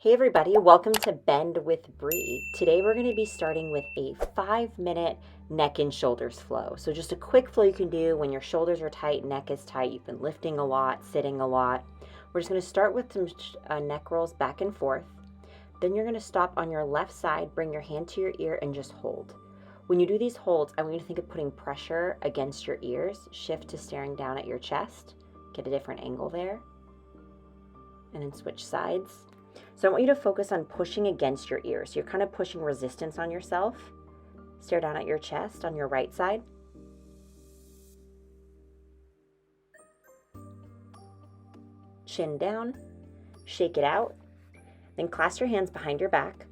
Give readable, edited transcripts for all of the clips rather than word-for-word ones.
Hey everybody, welcome to Bend with Bree. Today we're going to be starting with a 5-minute neck and shoulders flow. So just a quick flow you can do when your shoulders are tight, neck is tight, you've been lifting a lot, sitting a lot. We're just going to start with some neck rolls back and forth. Then you're going to stop on your left side, bring your hand to your ear and just hold. When you do these holds, I want you to think of putting pressure against your ears. Shift to staring down at your chest. Get a different angle there. And then switch sides. So I want you to focus on pushing against your ears. You're kind of pushing resistance on yourself. Stare down at your chest on your right side. Chin down. Shake it out. Then clasp your hands behind your back.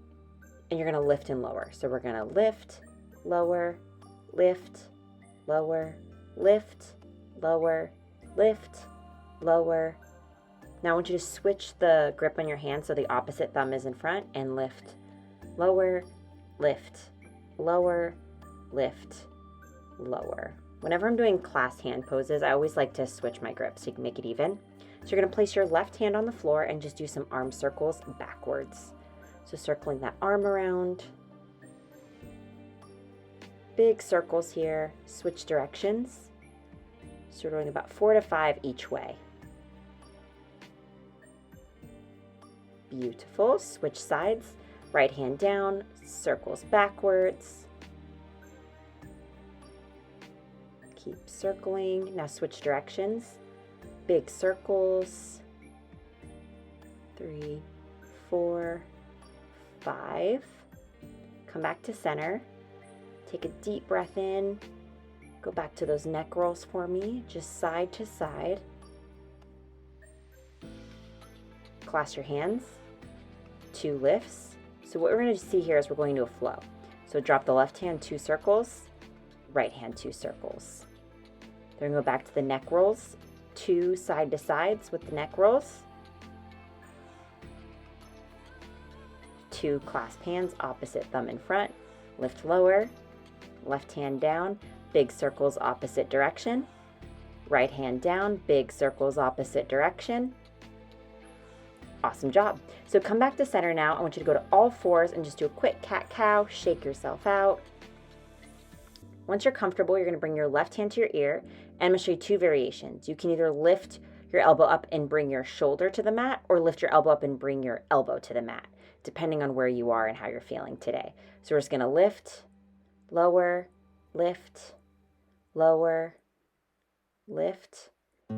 And you're going to lift and lower. So we're going to lift, lower, lift, lower, lift, lower, lift, lower. Now I want you to switch the grip on your hand so the opposite thumb is in front and lift, lower, lift, lower, lift, lower. Whenever I'm doing clasped hand poses, I always like to switch my grip so you can make it even. So you're going to place your left hand on the floor and just do some arm circles backwards. So circling that arm around. Big circles here. Switch directions. So we're doing about 4 to 5 each way. Beautiful. Switch sides. Right hand down, circles backwards. Keep circling. Now switch directions. Big circles. 3, 4, 5. Come back to center. Take a deep breath in. Go back to those neck rolls for me, just side to side. Clasp your hands. 2 lifts. So what we're going to see here is we're going to a flow. So drop the left hand 2 circles, right hand 2 circles. Then go back to the neck rolls, 2 side to sides with the neck rolls. 2 clasp hands, opposite thumb in front, lift lower, left hand down, big circles opposite direction. Right hand down, big circles opposite direction. Awesome job. So come back to center now. I want you to go to all fours and just do a quick cat-cow, shake yourself out. Once you're comfortable, you're going to bring your left hand to your ear, and I'm going to show you 2 variations. You can either lift your elbow up and bring your shoulder to the mat, or lift your elbow up and bring your elbow to the mat, depending on where you are and how you're feeling today. So we're just going to lift, lower, lift, lower, lift,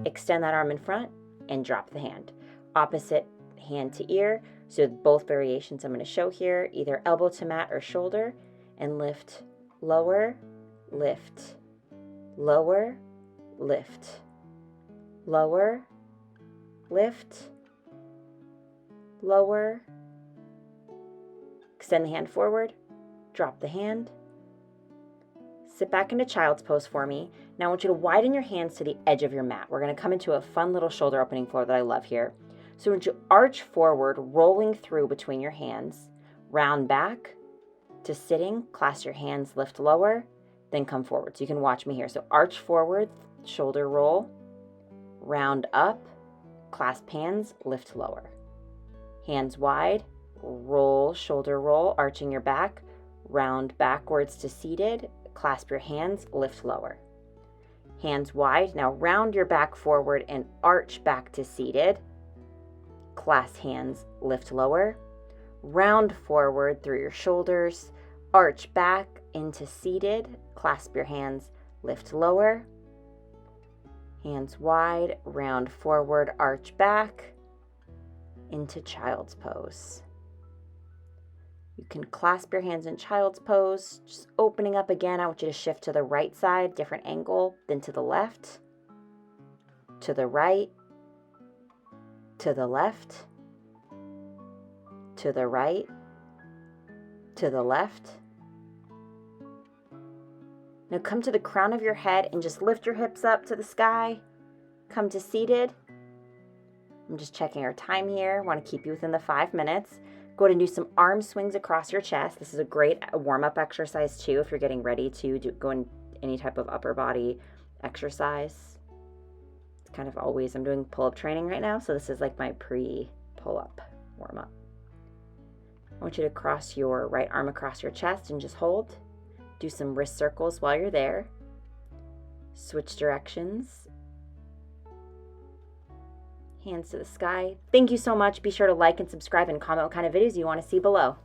extend that arm in front, and drop the hand. Opposite hand to ear. So both variations I'm going to show here, either elbow to mat or shoulder, and lift, lower, lift, lower, lift, lower, lift, lower. Extend the hand forward, drop the hand. Sit back into child's pose for me. Now I want you to widen your hands to the edge of your mat. We're going to come into a fun little shoulder opening flow that I love here. So when you arch forward, rolling through between your hands, round back to sitting, clasp your hands, lift lower, then come forward. So you can watch me here. So arch forward, shoulder roll, round up, clasp hands, lift lower. Hands wide, roll, shoulder roll, arching your back, round backwards to seated, clasp your hands, lift lower. Hands wide, now round your back forward and arch back to seated. Clasp hands, lift lower, round forward through your shoulders, arch back into seated, clasp your hands, lift lower, hands wide, round forward, arch back into child's pose. You can clasp your hands in child's pose, just opening up again. I want you to shift to the right side, different angle, then to the left, to the right, to the left, to the right, to the left. Now come to the crown of your head and just lift your hips up to the sky. Come to seated. I'm just checking our time here. I want to keep you within the 5 minutes. Go ahead and do some arm swings across your chest. This is a great warm-up exercise too if you're getting ready to go in any type of upper body exercise. kind of always, I'm doing pull-up training right now, so this is like my pre-pull-up warm-up. I want you to cross your right arm across your chest and just hold. Do some wrist circles while you're there. Switch directions. Hands to the sky. Thank you so much. Be sure to like and subscribe and comment what kind of videos you want to see below.